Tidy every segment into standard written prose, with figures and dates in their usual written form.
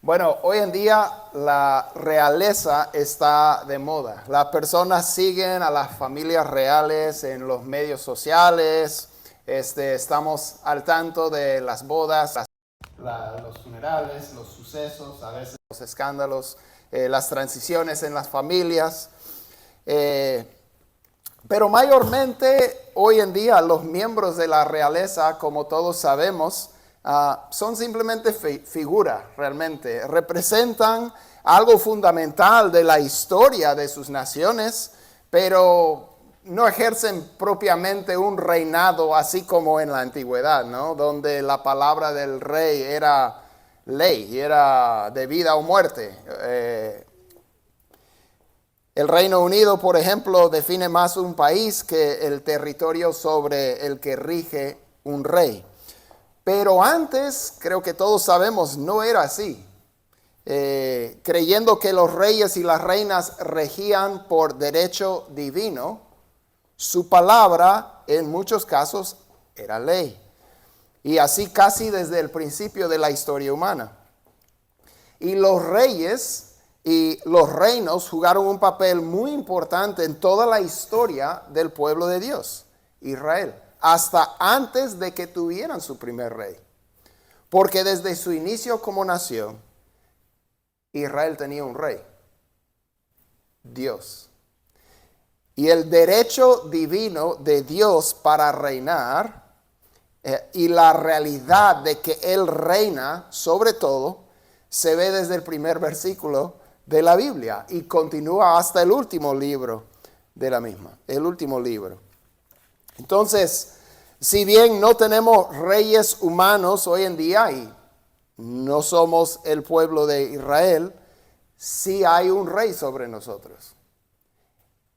Bueno, hoy en día la realeza está de moda. Las personas siguen a las familias reales en los medios sociales. Estamos al tanto de las bodas, los funerales, los sucesos, a veces los escándalos, las transiciones en las familias. Eh, pero mayormente hoy en día los miembros de la realeza, como todos sabemos, son simplemente figuras realmente. Representan algo fundamental de la historia de sus naciones, pero no ejercen propiamente un reinado así como en la antigüedad, ¿no? Donde la palabra del rey era ley y era de vida o muerte. El Reino Unido, por ejemplo, define más un país que el territorio sobre el que rige un rey. Pero antes, creo que todos sabemos, no era así. Creyendo que los reyes y las reinas regían por derecho divino, su palabra en muchos casos era ley. Y así casi desde el principio de la historia humana. Y los reyes y los reinos jugaron un papel muy importante en toda la historia del pueblo de Dios, Israel, hasta antes de que tuvieran su primer rey. Porque desde su inicio como nación, Israel tenía un rey, Dios. Y el derecho divino de Dios para reinar y la realidad de que Él reina sobre todo, se ve desde el primer versículo de la Biblia y continúa hasta el último libro de la misma, el último libro. Entonces, si bien no tenemos reyes humanos hoy en día y no somos el pueblo de Israel, sí hay un rey sobre nosotros.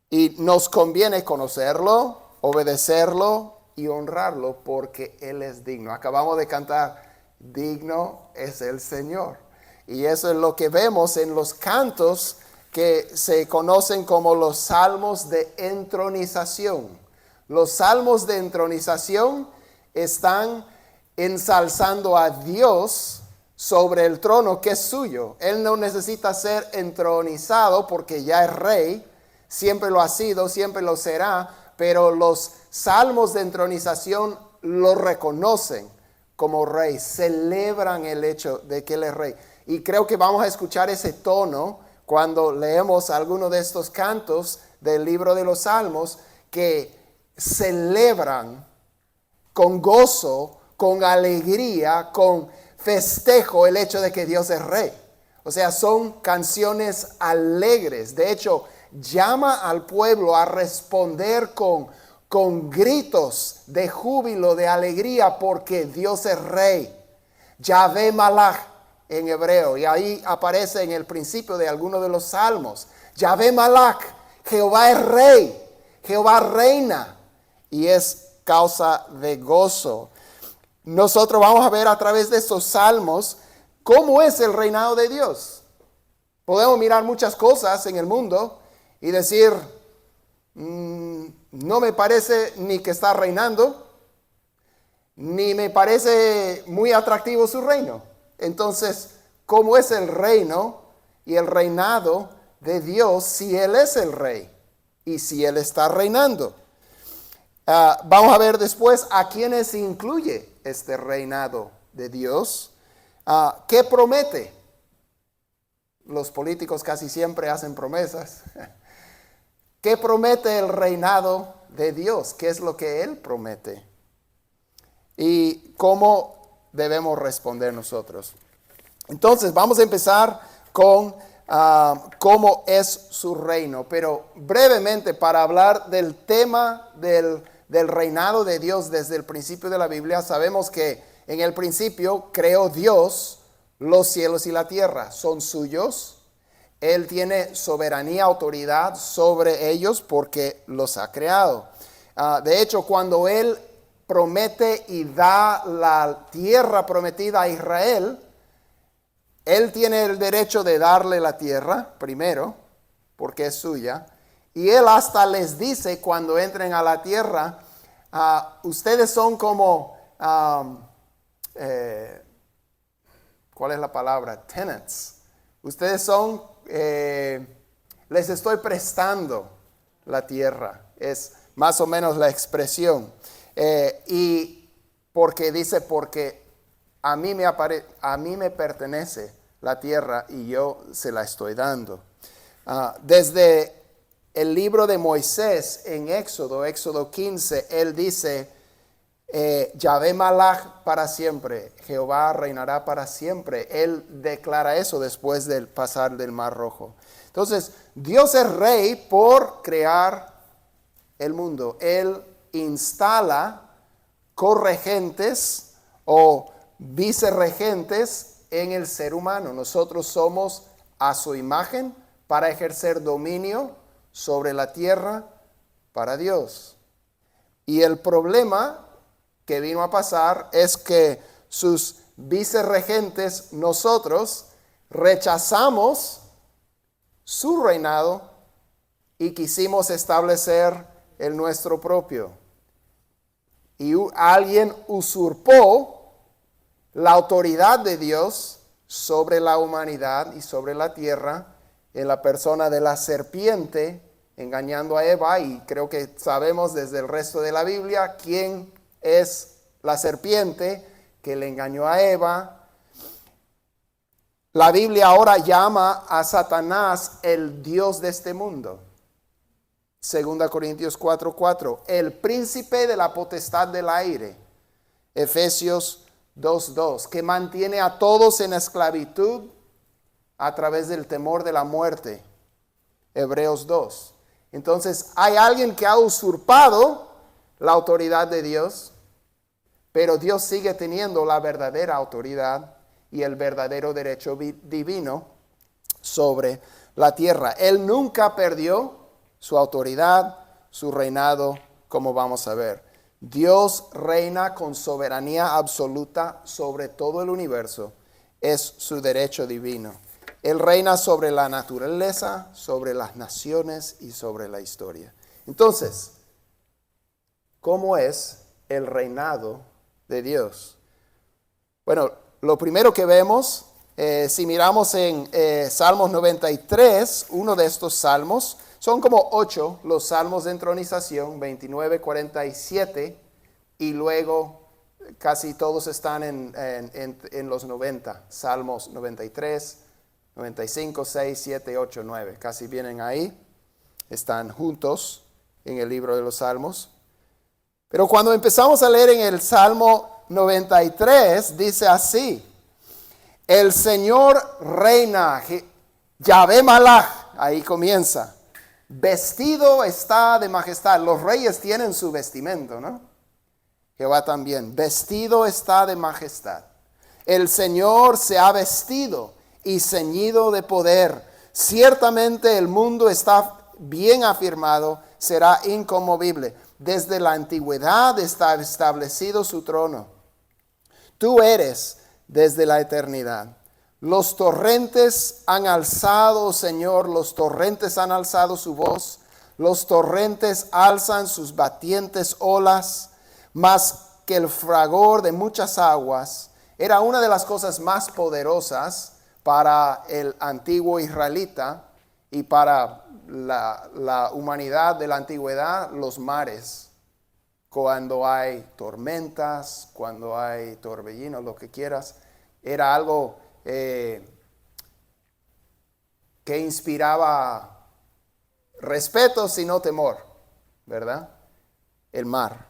Y nos conviene conocerlo, obedecerlo y honrarlo porque Él es digno. Acabamos de cantar, digno es el Señor. Y eso es lo que vemos en los cantos que se conocen como los salmos de entronización. Los salmos de entronización están ensalzando a Dios sobre el trono que es suyo. Él no necesita ser entronizado porque ya es rey, siempre lo ha sido, siempre lo será, pero los salmos de entronización lo reconocen como rey, celebran el hecho de que Él es rey. Y creo que vamos a escuchar ese tono cuando leemos alguno de estos cantos del libro de los Salmos que celebran con gozo, con alegría, con festejo el hecho de que Dios es rey. O sea, son canciones alegres. De hecho, llama al pueblo a responder con gritos de júbilo, de alegría, porque Dios es rey. Yahvé Malach en hebreo, y ahí aparece en el principio de algunos de los salmos. Yahvé Malach, Jehová es rey, Jehová reina, y es causa de gozo. Nosotros vamos a ver a través de estos salmos cómo es el reinado de Dios. Podemos mirar muchas cosas en el mundo y decir, no me parece ni que está reinando, ni me parece muy atractivo su reino. Entonces, ¿cómo es el reino y el reinado de Dios si Él es el rey y si Él está reinando? Vamos a ver después a quiénes incluye este reinado de Dios. ¿Qué promete? Los políticos casi siempre hacen promesas. ¿Qué promete el reinado de Dios? ¿Qué es lo que Él promete? Y cómo debemos responder nosotros. Entonces, vamos a empezar con cómo es su reino. Pero brevemente, para hablar del tema del reinado de Dios desde el principio de la Biblia, sabemos que en el principio creó Dios los cielos y la tierra. Son suyos. Él tiene soberanía, autoridad sobre ellos porque los ha creado. De hecho, cuando Él promete y da la tierra prometida a Israel, Él tiene el derecho de darle la tierra primero, porque es suya, y Él hasta les dice cuando entren a la tierra, ustedes son como, ¿cuál es la palabra? Tenants. Ustedes son, les estoy prestando la tierra. Es más o menos la expresión. Y porque dice, porque a mí me pertenece la tierra y yo se la estoy dando. Desde el libro de Moisés en Éxodo 15, él dice, Yahvé Malach para siempre, Jehová reinará para siempre. Él declara eso después del pasar del Mar Rojo. Entonces, Dios es rey por crear el mundo. Él instala corregentes o vicerregentes en el ser humano. Nosotros somos a su imagen para ejercer dominio sobre la tierra para Dios. Y el problema que vino a pasar es que sus vicerregentes, nosotros, rechazamos su reinado y quisimos establecer el nuestro propio. Y alguien usurpó la autoridad de Dios sobre la humanidad y sobre la tierra en la persona de la serpiente, engañando a Eva. Y creo que sabemos desde el resto de la Biblia quién es la serpiente que le engañó a Eva. La Biblia ahora llama a Satanás el Dios de este mundo. 2 Corintios 4:4, el príncipe de la potestad del aire. Efesios 2:2, que mantiene a todos en esclavitud a través del temor de la muerte. Hebreos 2. Entonces, hay alguien que ha usurpado la autoridad de Dios, pero Dios sigue teniendo la verdadera autoridad y el verdadero derecho divino sobre la tierra. Él nunca perdió su autoridad, su reinado, como vamos a ver. Dios reina con soberanía absoluta sobre todo el universo. Es su derecho divino. Él reina sobre la naturaleza, sobre las naciones y sobre la historia. Entonces, ¿cómo es el reinado de Dios? Bueno, lo primero que vemos, si miramos en Salmos 93, uno de estos salmos, son como 8 los salmos de entronización, 29, 47, y luego casi todos están en los 90, Salmos 93, 95, 6, 7, 8, 9, casi vienen ahí, están juntos en el libro de los Salmos. Pero cuando empezamos a leer en el Salmo 93, dice así, el Señor reina, Yahvé Malach, ahí comienza, vestido está de majestad. Los reyes tienen su vestimento, ¿no? Jehová también, vestido está de majestad. El Señor se ha vestido y ceñido de poder. Ciertamente el mundo está bien afirmado, será inconmovible. Desde la antigüedad está establecido su trono. Tú eres desde la eternidad. Los torrentes han alzado, Señor, los torrentes han alzado su voz. Los torrentes alzan sus batientes olas, más que el fragor de muchas aguas. Era una de las cosas más poderosas para el antiguo israelita y para la humanidad de la antigüedad, los mares. Cuando hay tormentas, cuando hay torbellinos, lo que quieras, era algo que inspiraba respeto, sino temor, ¿verdad? El mar.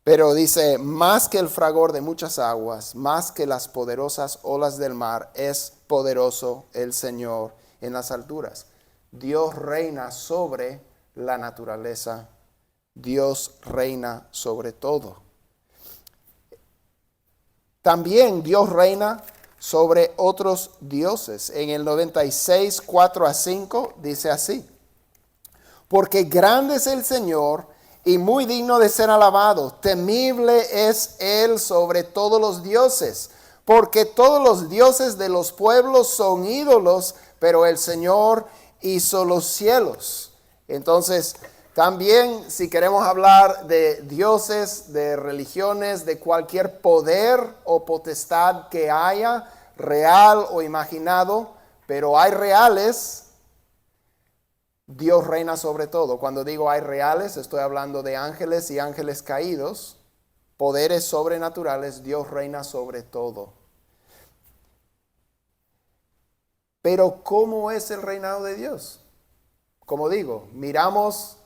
Pero dice, más que el fragor de muchas aguas, más que las poderosas olas del mar, es poderoso el Señor en las alturas. Dios reina sobre la naturaleza. Dios reina sobre todo. También Dios reina sobre otros dioses. En el 96, 4-5 dice así. Porque grande es el Señor y muy digno de ser alabado. Temible es Él sobre todos los dioses. Porque todos los dioses de los pueblos son ídolos, pero el Señor hizo los cielos. Entonces, También, si queremos hablar de dioses, de religiones, de cualquier poder o potestad que haya, real o imaginado, pero hay reales, Dios reina sobre todo. Cuando digo hay reales, estoy hablando de ángeles y ángeles caídos, poderes sobrenaturales, Dios reina sobre todo. Pero ¿cómo es el reinado de Dios? Como digo, miramos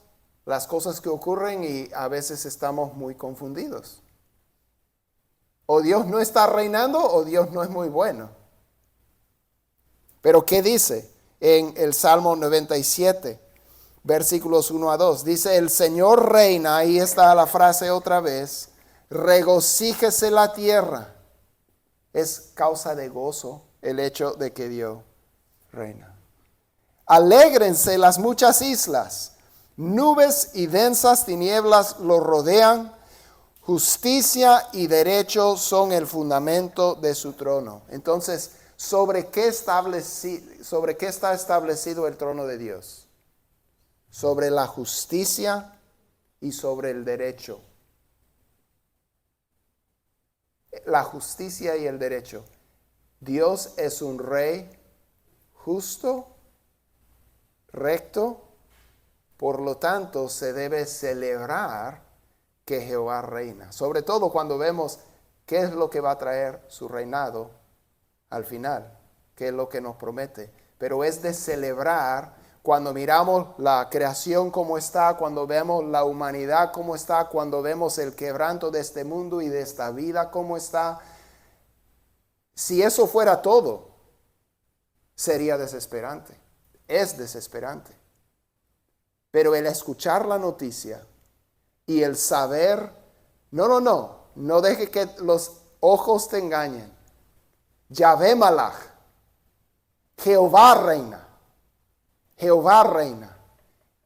las cosas que ocurren y a veces estamos muy confundidos. O Dios no está reinando o Dios no es muy bueno. Pero ¿qué dice en el Salmo 97, versículos 1 a 2? Dice, el Señor reina, ahí está la frase otra vez, regocíjese la tierra. Es causa de gozo el hecho de que Dios reina. Alégrense las muchas islas. Nubes y densas tinieblas lo rodean. Justicia y derecho son el fundamento de su trono. Entonces, ¿sobre qué está establecido el trono de Dios? Sobre la justicia y sobre el derecho. La justicia y el derecho. Dios es un rey justo, recto. Por lo tanto, se debe celebrar que Jehová reina. Sobre todo cuando vemos qué es lo que va a traer su reinado al final, qué es lo que nos promete. Pero es de celebrar cuando miramos la creación como está, cuando vemos la humanidad como está, cuando vemos el quebranto de este mundo y de esta vida como está. Si eso fuera todo, sería desesperante. Es desesperante. Pero el escuchar la noticia y el saber, no deje que los ojos te engañen. Yahvé Malach, Jehová reina.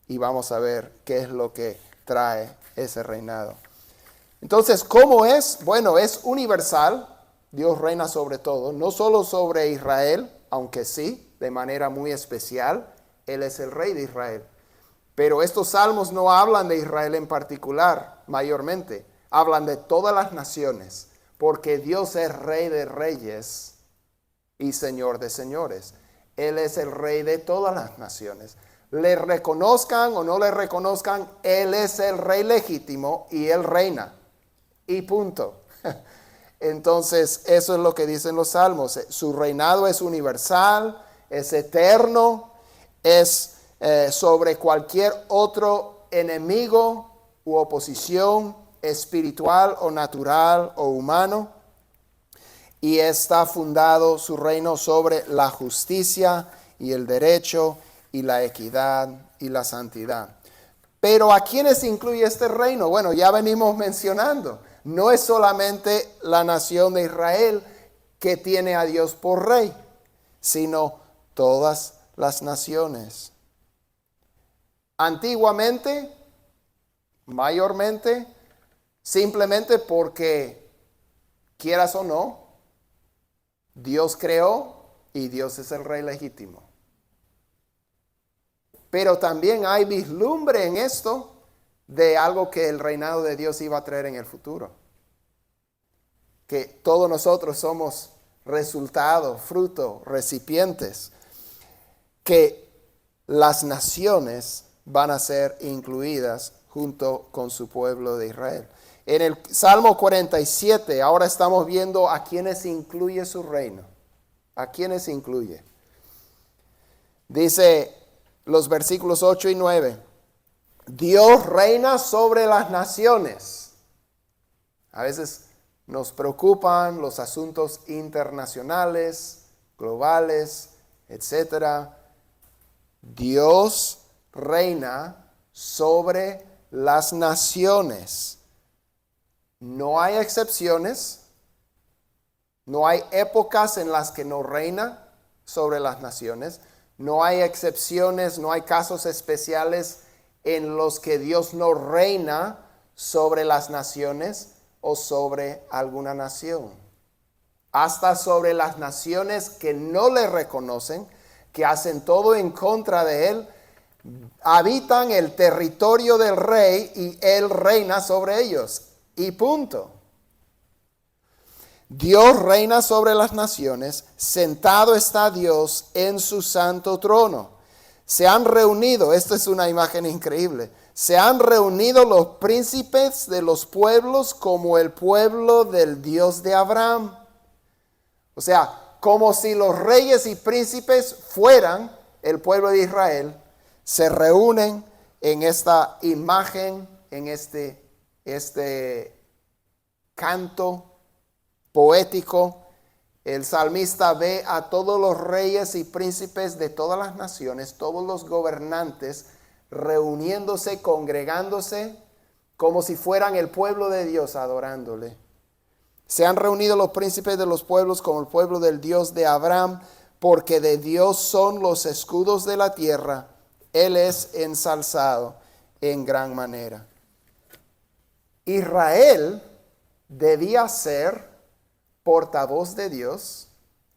Y vamos a ver qué es lo que trae ese reinado. Entonces, ¿cómo es? Bueno, es universal. Dios reina sobre todo, no solo sobre Israel, aunque sí, de manera muy especial. Él es el rey de Israel. Pero estos salmos no hablan de Israel en particular, mayormente. Hablan de todas las naciones, porque Dios es rey de reyes y señor de señores. Él es el rey de todas las naciones. Le reconozcan o no le reconozcan, Él es el rey legítimo y Él reina. Y punto. Entonces, eso es lo que dicen los salmos. Su reinado es universal, es eterno, es sobre cualquier otro enemigo u oposición espiritual o natural o humano. Y está fundado su reino sobre la justicia y el derecho y la equidad y la santidad. Pero ¿a quiénes incluye este reino? Bueno, ya venimos mencionando. No es solamente la nación de Israel que tiene a Dios por rey, sino todas las naciones. Antiguamente, mayormente, simplemente porque, quieras o no, Dios creó y Dios es el rey legítimo. Pero también hay vislumbre en esto de algo que el reinado de Dios iba a traer en el futuro. Que todos nosotros somos resultado, fruto, recipientes. Que las naciones van a ser incluidas junto con su pueblo de Israel. En el Salmo 47, ahora estamos viendo a quienes incluye su reino. ¿A quienes incluye? Dice los versículos 8 y 9. Dios reina sobre las naciones. A veces nos preocupan los asuntos internacionales, globales, etc. Dios reina sobre las naciones. No hay excepciones. No hay épocas en las que no reina sobre las naciones. No hay excepciones, no hay casos especiales en los que Dios no reina sobre las naciones o sobre alguna nación. Hasta sobre las naciones que no le reconocen, que hacen todo en contra de Él, habitan el territorio del rey y él reina sobre ellos. Y punto. Dios reina sobre las naciones, sentado está Dios en su santo trono. Se han reunido, esta es una imagen increíble, se han reunido los príncipes de los pueblos como el pueblo del Dios de Abraham. O sea, como si los reyes y príncipes fueran el pueblo de Israel, se reúnen en esta imagen, en este canto poético. El salmista ve a todos los reyes y príncipes de todas las naciones, todos los gobernantes, reuniéndose, congregándose, como si fueran el pueblo de Dios adorándole. Se han reunido los príncipes de los pueblos como el pueblo del Dios de Abraham, porque de Dios son los escudos de la tierra. Él es ensalzado en gran manera. Israel debía ser portavoz de Dios,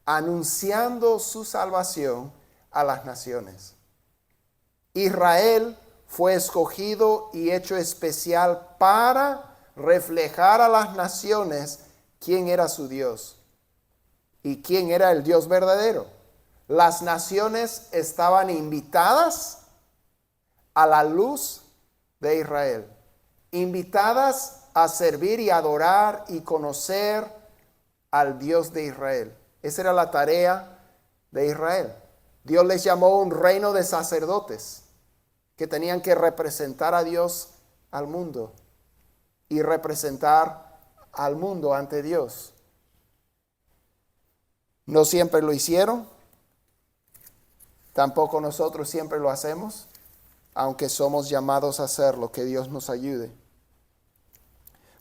anunciando su salvación a las naciones. Israel fue escogido y hecho especial para reflejar a las naciones quién era su Dios y quién era el Dios verdadero. Las naciones estaban invitadas a la luz de Israel, invitadas a servir y adorar y conocer al Dios de Israel. Esa era la tarea de Israel. Dios les llamó un reino de sacerdotes que tenían que representar a Dios al mundo y representar al mundo ante Dios. No siempre lo hicieron, tampoco nosotros siempre lo hacemos, aunque somos llamados a hacerlo. Que Dios nos ayude.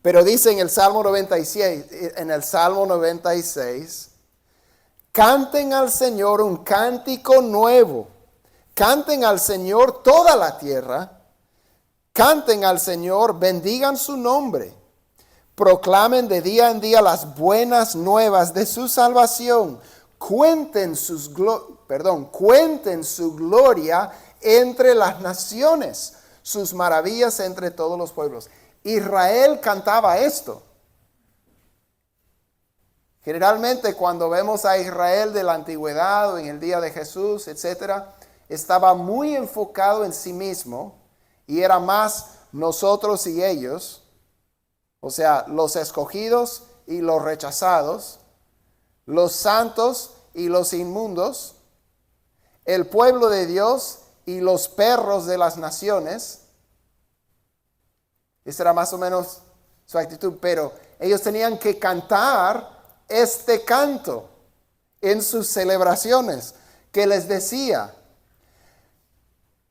Pero dice en el Salmo 96, canten al Señor un cántico nuevo, canten al Señor toda la tierra, canten al Señor, bendigan su nombre, proclamen de día en día las buenas nuevas de su salvación, cuenten su gloria entre las naciones, sus maravillas entre todos los pueblos. Israel cantaba esto. Generalmente cuando vemos a Israel de la antigüedad o en el día de Jesús, etcétera, estaba muy enfocado en sí mismo y era más nosotros y ellos, o sea, los escogidos y los rechazados, los santos y los inmundos, el pueblo de Dios y los perros de las naciones. Esa era más o menos su actitud, pero ellos tenían que cantar este canto en sus celebraciones, que les decía: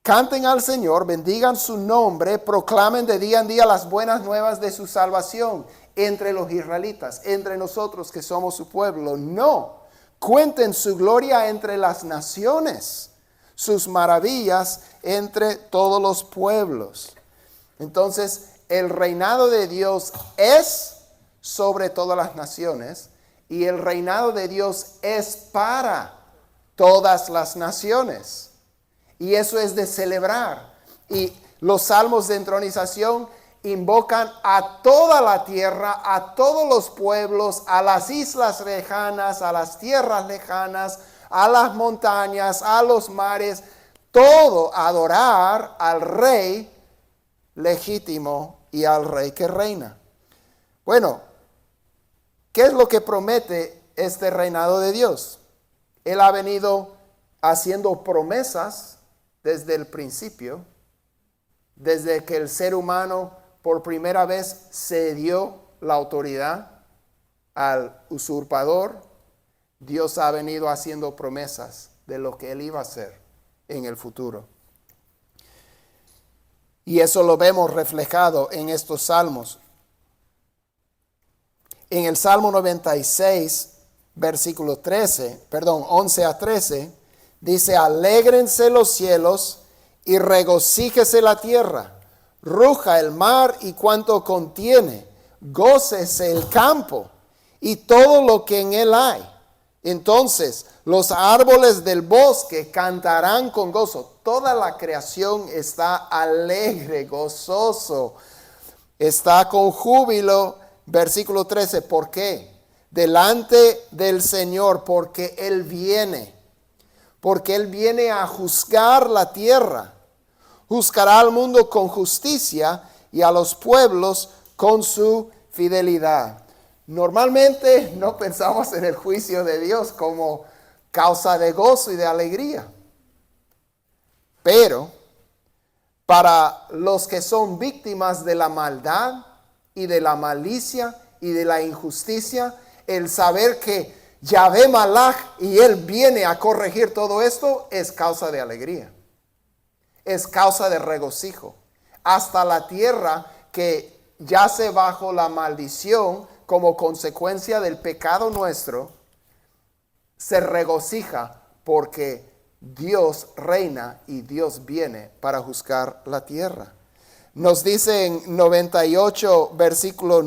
canten al Señor, bendigan su nombre, proclamen de día en día las buenas nuevas de su salvación entre los israelitas, entre nosotros que somos su pueblo. No, cuenten su gloria entre las naciones, sus maravillas entre todos los pueblos. Entonces, el reinado de Dios es sobre todas las naciones y el reinado de Dios es para todas las naciones. Y eso es de celebrar. Y los salmos de entronización invocan a toda la tierra, a todos los pueblos, a las islas lejanas, a las tierras lejanas, a las montañas, a los mares, todo a adorar al Rey legítimo y al Rey que reina. Bueno, ¿qué es lo que promete este reinado de Dios? Él ha venido haciendo promesas desde el principio, desde que el ser humano por primera vez cedió la autoridad al usurpador. Dios ha venido haciendo promesas de lo que Él iba a hacer en el futuro. Y eso lo vemos reflejado en estos salmos. En el Salmo 96, versículo 11 a 13, dice: alégrense los cielos y regocíjese la tierra, ruja el mar y cuanto contiene, gócese el campo y todo lo que en él hay. Entonces Los árboles del bosque cantarán con gozo. Toda la creación está alegre, gozoso. Está con júbilo. Versículo 13. ¿Por qué? Delante del Señor, porque Él viene. Porque Él viene a juzgar la tierra. Juzgará al mundo con justicia y a los pueblos con su fidelidad. Normalmente no pensamos en el juicio de Dios como causa de gozo y de alegría. Pero para los que son víctimas de la maldad y de la malicia y de la injusticia, el saber que Yahvé Malach y Él viene a corregir todo esto es causa de alegría. Es causa de regocijo. Hasta la tierra que yace bajo la maldición como consecuencia del pecado nuestro, se regocija porque Dios reina y Dios viene para juzgar la tierra. Nos dice en 98, versículos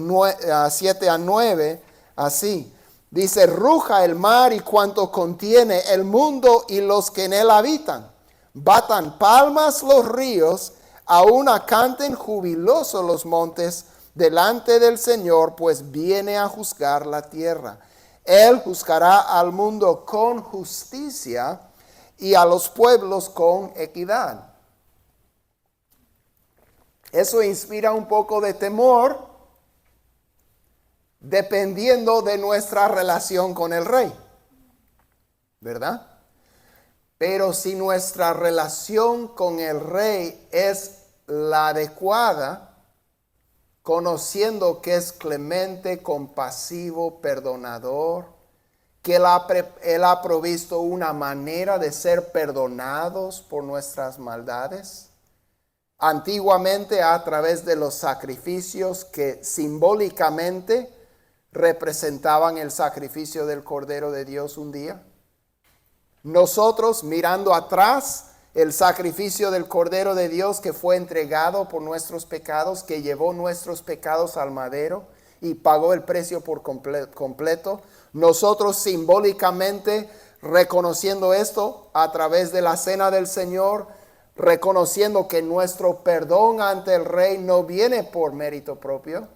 7 a 9, así. Dice, ruja el mar y cuanto contiene, el mundo y los que en él habitan. Batan palmas los ríos, aún canten jubilosos los montes delante del Señor, pues viene a juzgar la tierra. Él juzgará al mundo con justicia y a los pueblos con equidad. Eso inspira un poco de temor, dependiendo de nuestra relación con el rey, ¿verdad? Pero si nuestra relación con el rey es la adecuada, conociendo que es clemente, compasivo, perdonador, que Él ha provisto una manera de ser perdonados por nuestras maldades, antiguamente a través de los sacrificios que simbólicamente representaban el sacrificio del Cordero de Dios un día. Nosotros mirando atrás el sacrificio del Cordero de Dios que fue entregado por nuestros pecados, que llevó nuestros pecados al madero y pagó el precio por completo. Nosotros simbólicamente reconociendo esto a través de la cena del Señor, reconociendo que nuestro perdón ante el Rey no viene por mérito propio,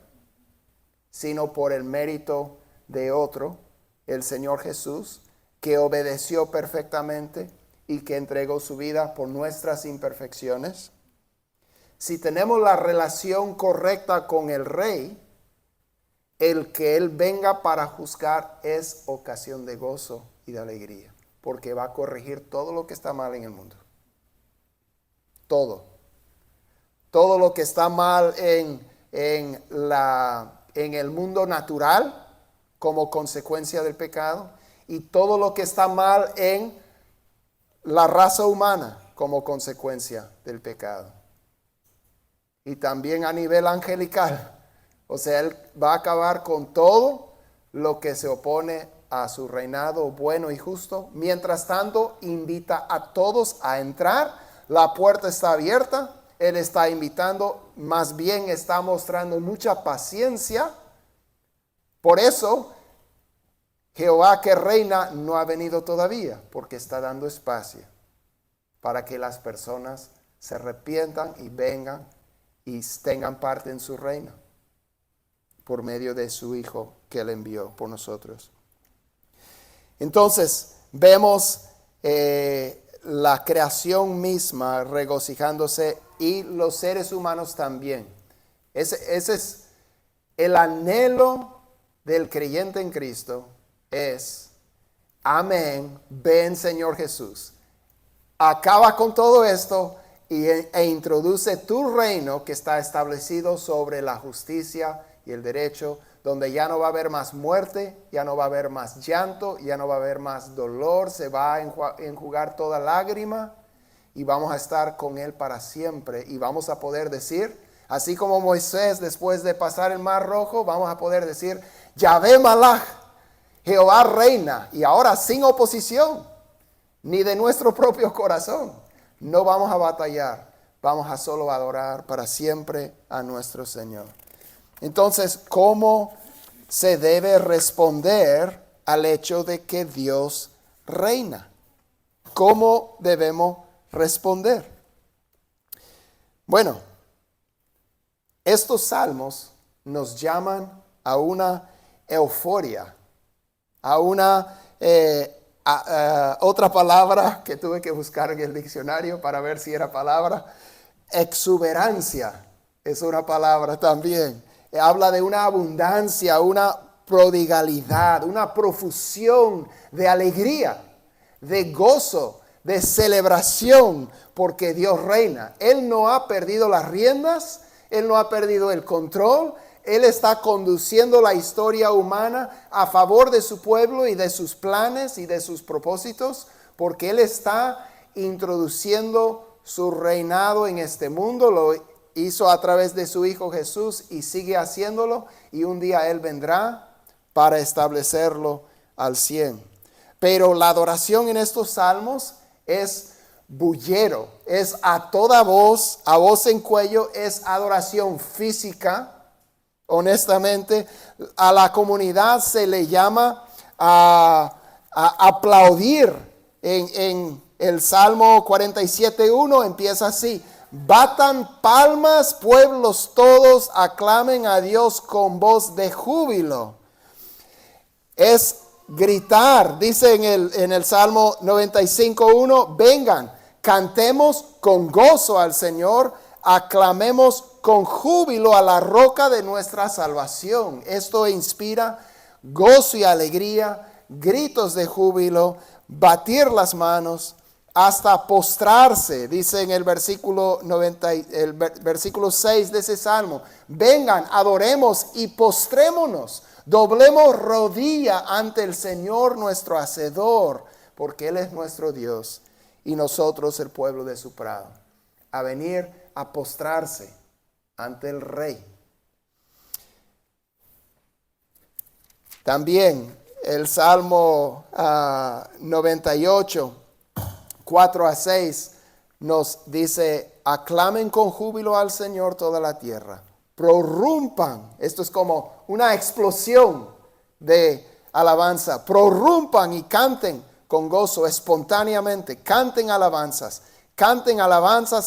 sino por el mérito de otro, el Señor Jesús, que obedeció perfectamente y que entregó su vida por nuestras imperfecciones. Si tenemos la relación correcta con el Rey, el que Él venga para juzgar es ocasión de gozo y de alegría, porque va a corregir todo lo que está mal en el mundo. Todo lo que está mal en el mundo natural como consecuencia del pecado, y todo lo que está mal en la raza humana como consecuencia del pecado. Y también a nivel angelical. O sea, Él va a acabar con todo lo que se opone a su reinado bueno y justo. Mientras tanto, invita a todos a entrar. La puerta está abierta. Él está invitando, más bien está mostrando mucha paciencia. Por eso, Jehová que reina no ha venido todavía, porque está dando espacio para que las personas se arrepientan y vengan y tengan parte en su reino por medio de su Hijo que Él envió por nosotros. Entonces, vemos la creación misma regocijándose y los seres humanos también. Ese es el anhelo del creyente en Cristo. Es, amén, ven Señor Jesús. Acaba con todo esto e introduce tu reino que está establecido sobre la justicia y el derecho, donde ya no va a haber más muerte, ya no va a haber más llanto, ya no va a haber más dolor, se va a enjugar toda lágrima y vamos a estar con Él para siempre. Y vamos a poder decir, así como Moisés después de pasar el mar rojo, vamos a poder decir, Yahvé Malach, Jehová reina, y ahora sin oposición, ni de nuestro propio corazón. No vamos a batallar, vamos a solo adorar para siempre a nuestro Señor. Entonces, ¿cómo se debe responder al hecho de que Dios reina. ¿Cómo debemos responder? Bueno, estos salmos nos llaman a una euforia, a una otra palabra que tuve que buscar en el diccionario para ver si era palabra. Exuberancia es una palabra también. Habla de una abundancia, una prodigalidad, una profusión de alegría, de gozo, de celebración, porque Dios reina. Él no ha perdido las riendas, Él no ha perdido el control. Él está conduciendo la historia humana a favor de su pueblo y de sus planes y de sus propósitos, porque Él está introduciendo su reinado en este mundo. Lo hizo a través de su Hijo Jesús y sigue haciéndolo, y un día Él vendrá para establecerlo al 100. Pero la adoración en estos salmos es bullero, es a toda voz, a voz en cuello, es adoración física. Honestamente, a la comunidad se le llama a aplaudir. En el Salmo 47:1 empieza así: batan palmas, pueblos todos, aclamen a Dios con voz de júbilo. Es gritar, dice en el Salmo 95:1, vengan, cantemos con gozo al Señor, aclamemos con júbilo a la roca de nuestra salvación. Esto inspira gozo y alegría, gritos de júbilo, batir las manos, hasta postrarse. Dice en el versículo 6 de ese salmo: vengan, adoremos y postrémonos, doblemos rodilla ante el Señor nuestro Hacedor, porque Él es nuestro Dios y nosotros el pueblo de su prado. A venir a postrarse ante el Rey. También el Salmo 98, 4-6 nos dice: aclamen con júbilo al Señor toda la tierra, prorrumpan. Esto es como una explosión de alabanza. Prorrumpan y canten con gozo espontáneamente. Canten alabanzas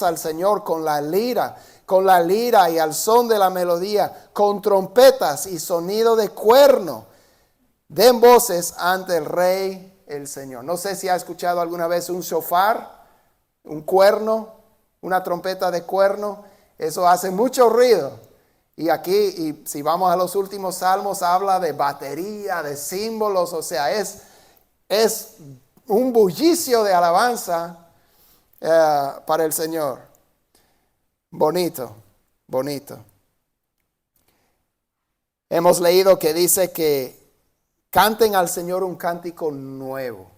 al Señor con la lira y al son de la melodía, con trompetas y sonido de cuerno. Den voces ante el Rey, el Señor. No sé si ha escuchado alguna vez un shofar, un cuerno, una trompeta de cuerno. Eso hace mucho ruido. Y aquí, y si vamos a los últimos salmos, habla de batería, de símbolos. O sea, es un bullicio de alabanza para el Señor. Bonito, bonito. Hemos leído que dice que canten al Señor un cántico nuevo.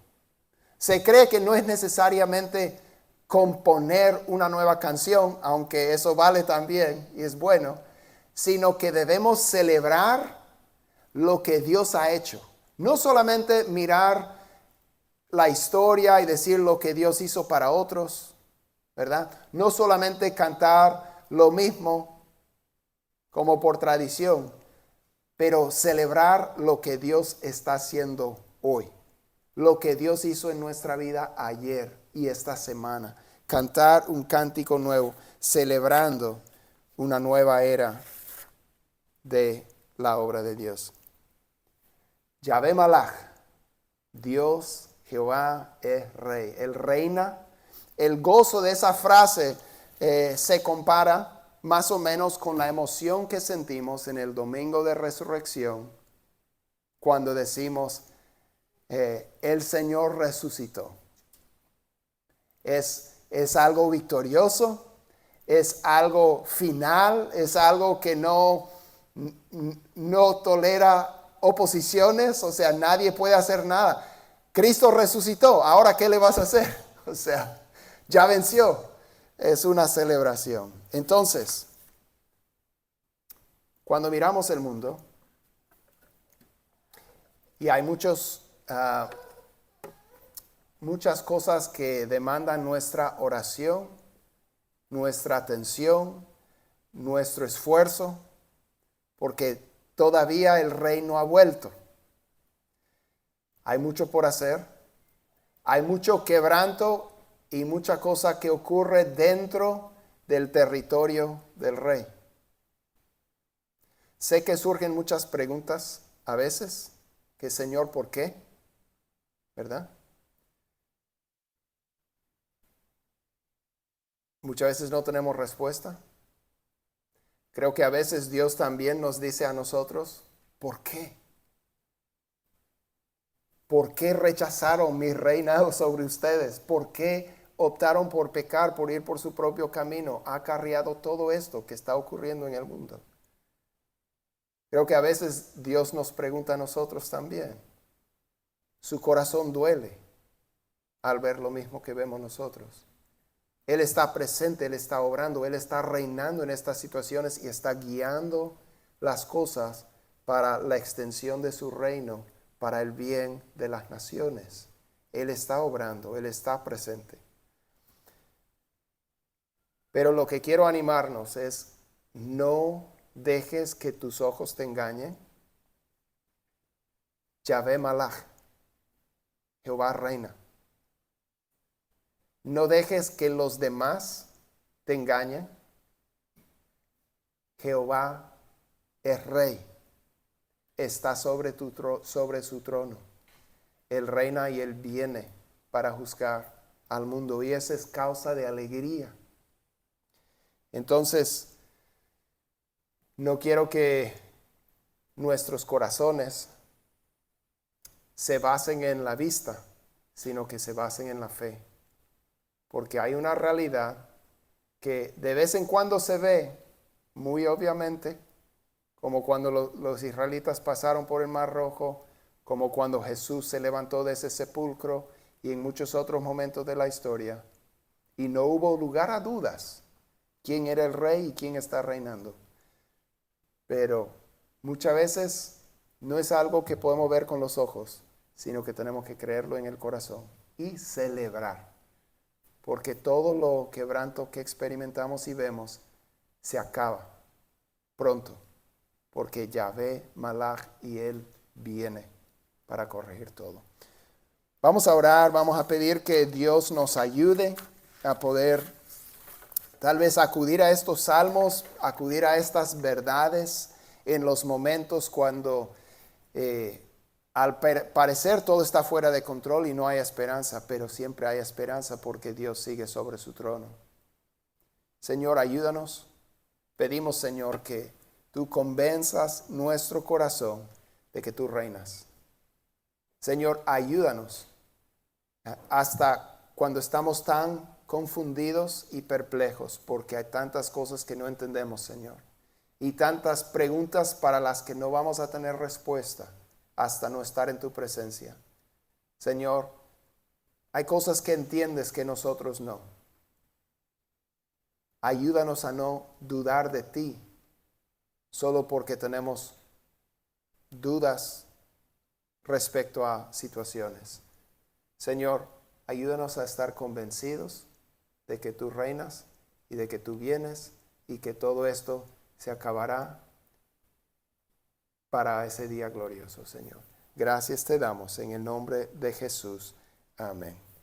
Se cree que no es necesariamente componer una nueva canción, aunque eso vale también y es bueno, sino que debemos celebrar lo que Dios ha hecho. No solamente mirar la historia y decir lo que Dios hizo para otros, ¿verdad? No solamente cantar lo mismo como por tradición, pero celebrar lo que Dios está haciendo hoy, lo que Dios hizo en nuestra vida ayer y esta semana. Cantar un cántico nuevo, celebrando una nueva era de la obra de Dios. Yahvé Malach, Dios Jehová es Rey. Él reina. El gozo de esa frase se compara más o menos con la emoción que sentimos en el domingo de resurrección cuando decimos el Señor resucitó. Es algo victorioso, es algo final, es algo que no tolera oposiciones, o sea, nadie puede hacer nada. Cristo resucitó, ¿ahora qué le vas a hacer? O sea, ya venció. Es una celebración. Entonces, cuando miramos el mundo, y hay muchas cosas que demandan nuestra oración, nuestra atención, nuestro esfuerzo, porque todavía el Rey no ha vuelto. Hay mucho por hacer. Hay mucho quebranto y mucha cosa que ocurre dentro del territorio del rey. Sé que surgen muchas preguntas a veces, que Señor, ¿por qué? ¿Verdad? Muchas veces no tenemos respuesta. Creo que a veces Dios también nos dice a nosotros, ¿por qué? ¿Por qué rechazaron mi reinado sobre ustedes? ¿Por qué optaron por pecar, por ir por su propio camino? Ha acarreado todo esto que está ocurriendo en el mundo. Creo que a veces Dios nos pregunta a nosotros también. Su corazón duele al ver lo mismo que vemos nosotros. Él está presente, Él está obrando, Él está reinando en estas situaciones y está guiando las cosas para la extensión de su reino, para el bien de las naciones. Él está obrando, Él está presente. Pero lo que quiero animarnos es, no dejes que tus ojos te engañen. Yahvé Malach, Jehová reina. No dejes que los demás te engañen. Jehová es rey. Está sobre su trono. Él reina y Él viene para juzgar al mundo. Y esa es causa de alegría. Entonces, no quiero que nuestros corazones se basen en la vista, sino que se basen en la fe. Porque hay una realidad que de vez en cuando se ve, muy obviamente, como cuando los israelitas pasaron por el Mar Rojo, como cuando Jesús se levantó de ese sepulcro y en muchos otros momentos de la historia. Y no hubo lugar a dudas quién era el rey y quién está reinando. Pero muchas veces no es algo que podemos ver con los ojos, sino que tenemos que creerlo en el corazón y celebrar. Porque todo lo quebranto que experimentamos y vemos se acaba pronto. Porque Yahvé, Malach y Él viene para corregir todo. Vamos a orar, vamos a pedir que Dios nos ayude a poder tal vez acudir a estos salmos, acudir a estas verdades en los momentos cuando al parecer todo está fuera de control y no hay esperanza, pero siempre hay esperanza porque Dios sigue sobre su trono. Señor, ayúdanos. Pedimos, Señor, que tú convenzas nuestro corazón de que tú reinas. Señor, ayúdanos hasta cuando estamos tan confundidos y perplejos, porque hay tantas cosas que no entendemos, Señor, y tantas preguntas para las que no vamos a tener respuesta hasta no estar en tu presencia. Señor, hay cosas que entiendes que nosotros no. Ayúdanos a no dudar de ti solo porque tenemos dudas respecto a situaciones. Señor, ayúdanos a estar convencidos de que tú reinas y de que tú vienes y que todo esto se acabará para ese día glorioso, Señor. Gracias te damos en el nombre de Jesús. Amén.